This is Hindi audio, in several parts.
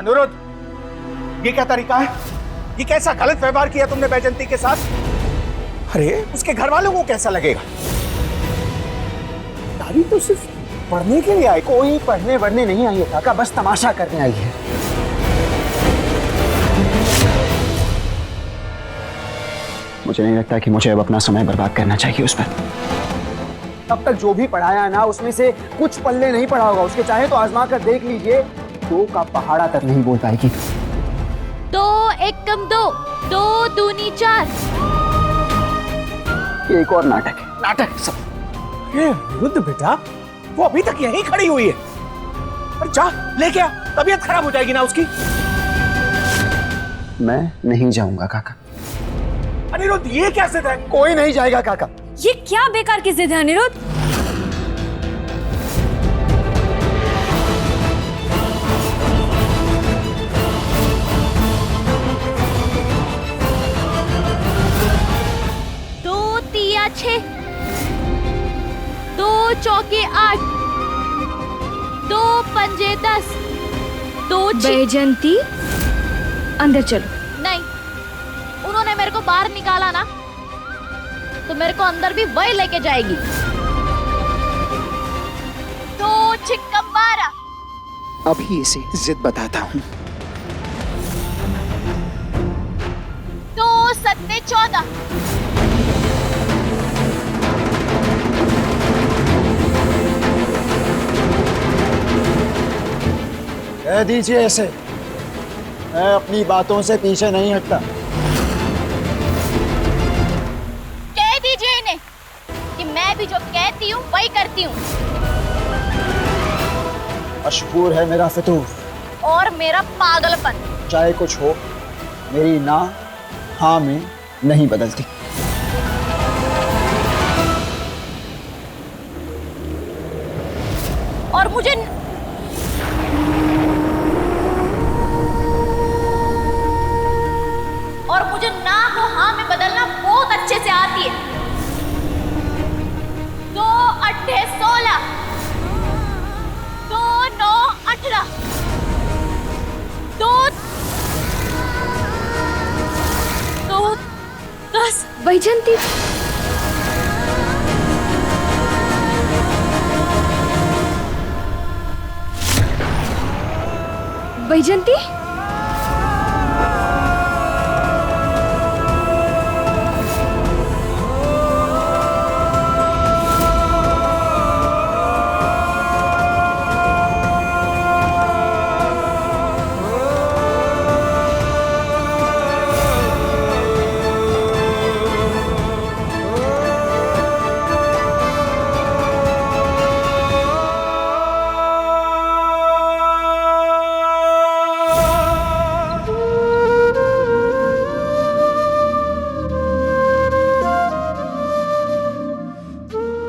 अनुरुद्ध, ये क्या तरीका है? ये कैसा गलत व्यवहार किया तुमने बैजंती के साथ? अरे उसके घर वालों को कैसा लगेगा? दादी तो सिर्फ पढ़ने के लिए आई, कोई पढ़ने वढ़ने नहीं आई है काका, बस तमाशा करने आई है। मुझे नहीं लगता कि मुझे अब अपना समय बर्बाद करना चाहिए उस पर। अब तक जो भी पढ़ाया ना उसमें से कुछ पल्ले नहीं पड़ा होगा उसके, चाहे तो आजमा कर देख लीजिए, 2 का पहाड़ा तक नहीं बोल पाएगी। 2 1 कम 2, 2 दूनी 4। ये एक और नाटक है, नाटक सब। रुद्र बेटा, वो अभी तक यहीं खड़ी हुई है। और जा लेके आ, तबीयत खराब हो जाएगी ना उसकी। मैं नहीं जाऊंगा काका। अनिरुद्ध, ये क्या जिद है? कोई नहीं जाएगा काका। ये क्या बेकार की जिद है अनिरुद्ध? दो तिया 6, 2 चौके 8, 2 पंजे 10, 2 बैजंती, अंदर चलो। नहीं, उन्होंने मेरे को बाहर निकाला ना, तो मेरे को अंदर भी वही लेके जाएगी। 2 छिक्कम 12। अभी इसे जिद बताता हूँ। 2 सत्ते 14। कह दीजिए ऐसे, मैं अपनी बातों से पीछे नहीं हटता। कह दीजिए इन्हें कि मैं भी जो कहती हूँ वही करती हूँ। मशहूर है मेरा फितूर और मेरा पागलपन। चाहे कुछ हो, मेरी ना हाँ में नहीं बदलती। और मुझे ना को हाँ में बदलना बहुत अच्छे से आती है। 2 8 16, 2 9 18, 2 10। बैजंती, बैजंती,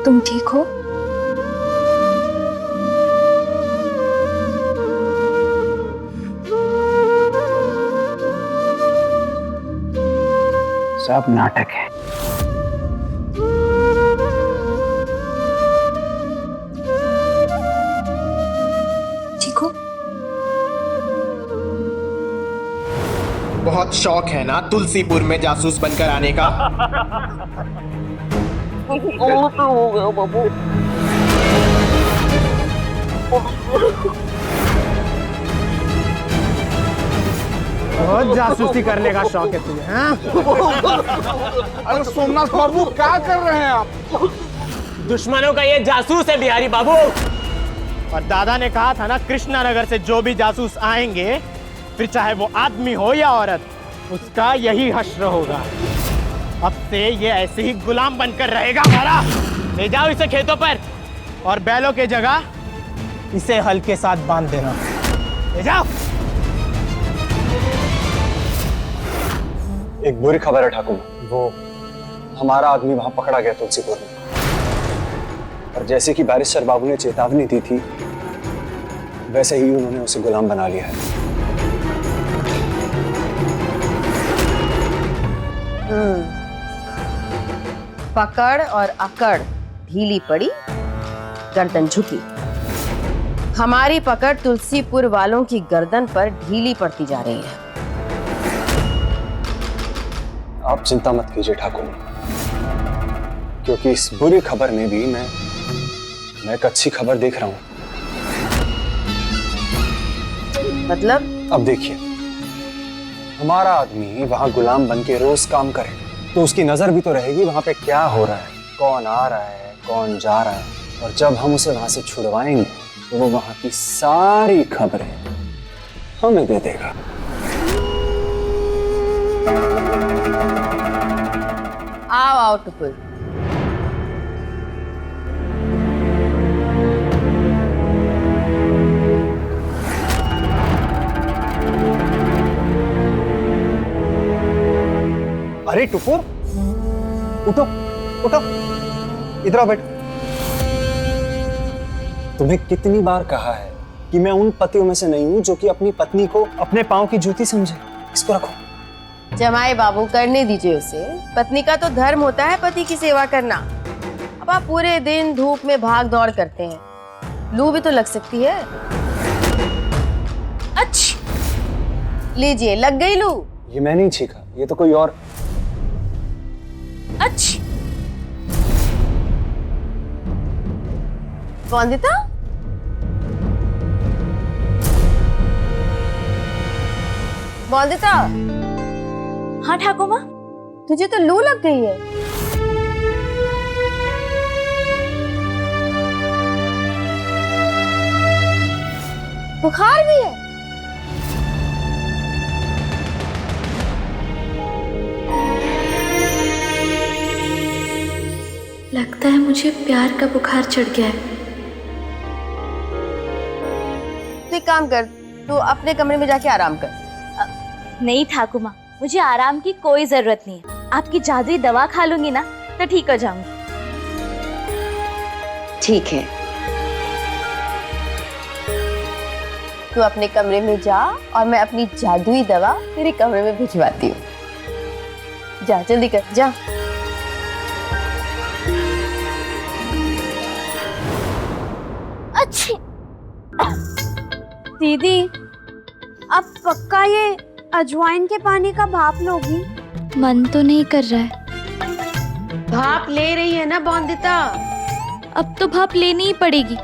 तुम ठीक हो? सब नाटक है। ठीक हो? बहुत शौक है ना तुलसीपुर में जासूस बनकर आने का? हो गया बाबू। बहुत जासूसी करने का शौक है तुझे, हाँ? अरे सोमनाथ बाबू, क्या कर रहे हैं आप? दुश्मनों का ये जासूस है बिहारी बाबू। और दादा ने कहा था ना, कृष्णा नगर से जो भी जासूस आएंगे, फिर चाहे वो आदमी हो या औरत, उसका यही हश्र होगा। अब से ये ऐसे ही गुलाम बनकर रहेगा हमारा। ले जाओ इसे खेतों पर और बैलों के जगह इसे हल के साथ बांध देना। ले जाओ। एक बुरी खबर है ठाकुर, वो हमारा आदमी वहां पकड़ा गया तुलसीपुर में। और जैसे कि बैरिस्टर बाबू ने चेतावनी दी थी, वैसे ही उन्होंने उसे गुलाम बना लिया है। पकड़ और अकड़ ढीली पड़ी, गर्दन झुकी। हमारी पकड़ तुलसीपुर वालों की गर्दन पर ढीली पड़ती जा रही है। आप चिंता मत कीजिए ठाकुर, क्योंकि इस बुरी खबर में भी मैं एक अच्छी खबर देख रहा हूं। मतलब? अब देखिए, हमारा आदमी वहां गुलाम बन के रोज काम करे तो उसकी नजर भी तो रहेगी वहां पे क्या हो रहा है, कौन आ रहा है, कौन जा रहा है। और जब हम उसे वहां से छुड़वाएंगे तो वो वहां की सारी खबरें हमें दे देगा। आओ आओ टुपुर। अरे टुपुर, उठो उठो, इधर आओ, बैठो। तुम्हें कितनी बार कहा है कि मैं उन पतियों में से नहीं हूं जो कि अपनी पत्नी को अपने पांव की जूती समझे। इसको रखो। जमाई बाबू, करने दीजिए उसे। पत्नी का तो धर्म होता है पति की सेवा करना। अब आप पूरे दिन धूप में भाग दौड़ करते हैं, लू भी तो लग सकती है। अच्छा, लीजिए, लग गई लू। ये मैं नहीं छीका, ये तो कोई और। अच्छा, वंदिता, वंदिता। हाँ ठाकुर माँ। तुझे तो लू लग गई है। बुखार भी है। लगता है मुझे प्यार का बुखार चढ़ गया है। तू एक काम कर, तू अपने कमरे में जाके आराम कर। नहीं ठाकुर माँ, मुझे आराम की कोई जरूरत नहीं है। आपकी जादुई दवा खा लूंगी ना तो ठीक हो जाऊंगी। ठीक है, तू अपने कमरे में जा और मैं अपनी जादुई दवा तेरे कमरे में भिजवाती हूँ। जा, जल्दी कर, जा। अच्छी दीदी, अब पक्का ये अजवाइन के पानी का भाप लोगी? मन तो नहीं कर रहा है। भाप ले रही है ना वंदिता? अब तो भाप लेनी ही पड़ेगी।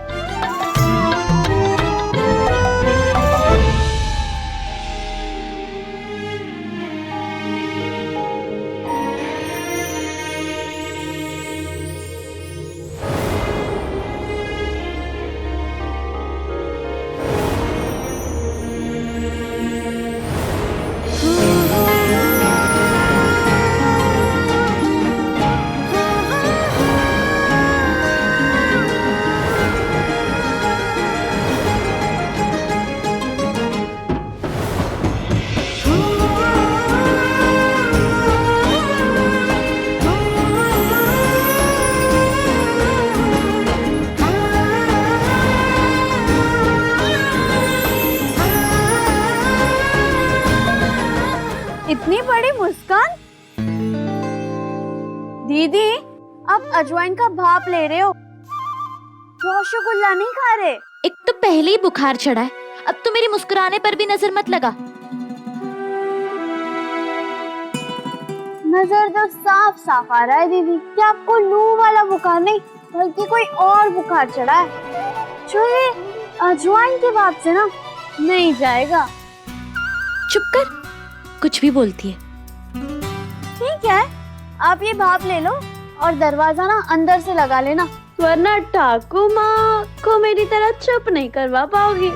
इतनी बड़ी मुस्कान? दीदी, आप अजवाइन का भाप ले रहे हो, रसगुल्ला नहीं खा रहे। एक तो पहले ही बुखार चढ़ा है, अब तो मेरी मुस्कुराने पर भी नजर मत लगा। नजर तो साफ साफ आ रहा है दीदी कि आपको लू वाला बुखार नहीं बल्कि कोई और बुखार चढ़ा है जो ये अजवाइन के भाप से ना नहीं जाएगा। चुप कर, कुछ भी बोलती है। ठीक है, आप ये भाप ले लो और दरवाजा ना अंदर से लगा लेना, वरना ठाकुर माँ को मेरी तरह चुप नहीं करवा पाओगी।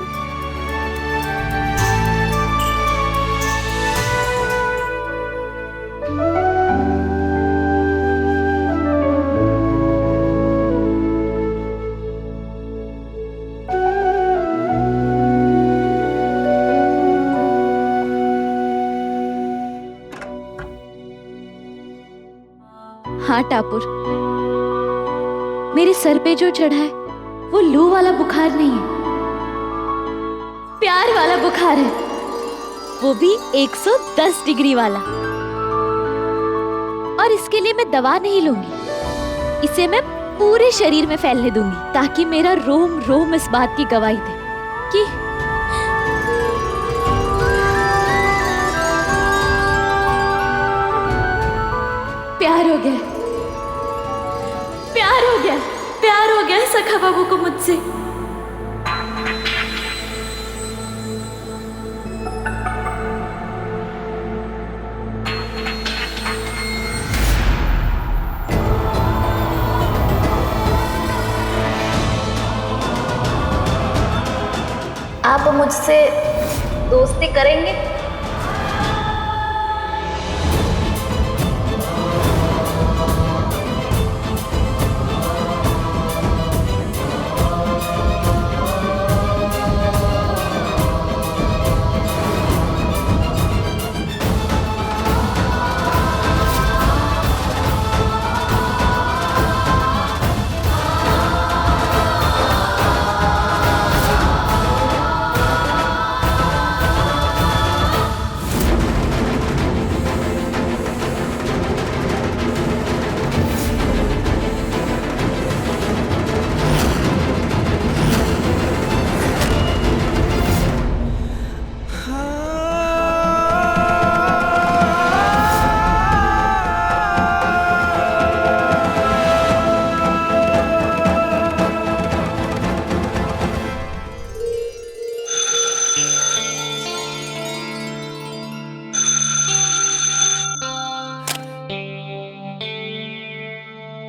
हाँ टापुर, मेरे सर पे जो चढ़ा है वो लू वाला बुखार नहीं है, प्यार वाला बुखार है, वो भी 110 डिग्री वाला। और इसके लिए मैं दवा नहीं लूंगी, इसे मैं पूरे शरीर में फैलने दूंगी ताकि मेरा रोम रोम इस बात की गवाही दे कि प्यार हो गया, प्यार हो गया, प्यार हो गया सखा बाबू को मुझसे। आप मुझसे दोस्ती करेंगे?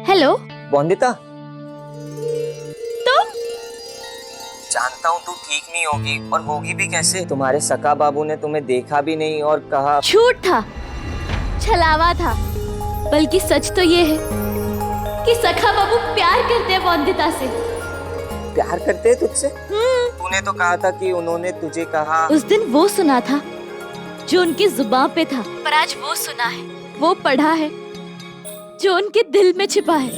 हेलो वंदिता, तुम? जानता हूँ तू ठीक नहीं होगी, और होगी भी कैसे? तुम्हारे सका बाबू ने तुम्हें देखा भी नहीं और कहा। झूठ था, छलावा था, बल्कि सच तो ये है कि सखा बाबू प्यार करते हैं वंदिता से। प्यार करते हैं तुझसे? तूने तो कहा था कि उन्होंने तुझे कहा। उस दिन वो सुना था जो उनकी जुबान पे था, पर आज वो सुना है, वो पढ़ा है जो उनके दिल में छिपा है।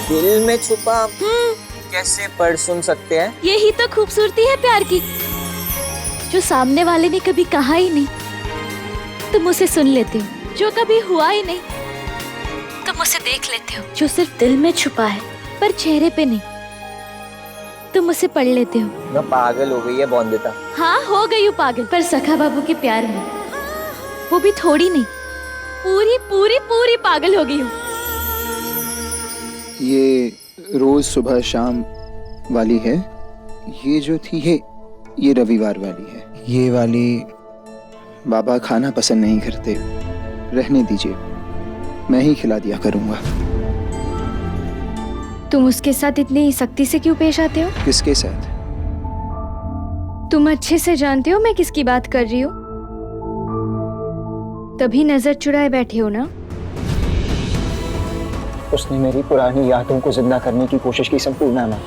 दिल में छुपा? कैसे पढ़ सुन सकते हैं? यही तो खूबसूरती है प्यार की, जो सामने वाले ने कभी कहा ही नहीं तुम उसे सुन लेते हो, जो कभी हुआ ही नहीं तुम उसे देख लेते हो, जो सिर्फ दिल में छुपा है पर चेहरे पे नहीं तुम उसे पढ़ लेते हो। मैं पागल हो गई है वंदिता। हाँ हो गई हूँ पागल, पर सखा बाबू के प्यार में वो भी थोड़ी नहीं, पूरी पूरी पूरी पागल हो गई हूँ। ये रोज सुबह शाम वाली है, ये जो थी ये रविवार वाली है, ये वाली बाबा खाना पसंद नहीं करते, रहने दीजिए, मैं ही खिला दिया करूंगा। तुम उसके साथ इतनी सख्ती से क्यों पेश आते हो? किसके साथ? तुम अच्छे से जानते हो मैं किसकी बात कर रही हूँ, तभी नजर चुराए बैठे हो ना। उसने मेरी पुरानी यादों को जिंदा करने की कोशिश की संपूर्णा में।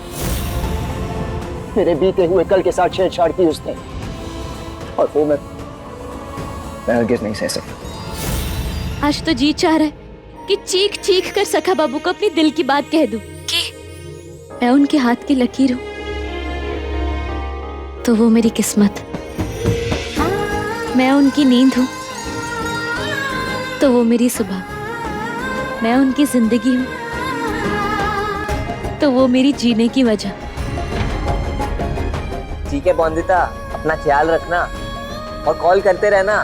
मेरे बीते हुए कल के साथ छेड़छाड़ की उसने, और वो मैं हरगिज़ नहीं सह सकता। आज तो जी चाह रहा है कि चीख चीख कर सखा बाबू को अपनी दिल की बात कह दूं कि मैं उनके हाथ की लकीर हूं, तो वो मेरी किस्मत, मैं उनकी नींद हूं तो वो मेरी सुबह, मैं उनकी जिंदगी हूं तो वो मेरी जीने की वजह। ठीक है वंदिता, अपना ख्याल रखना और कॉल करते रहना।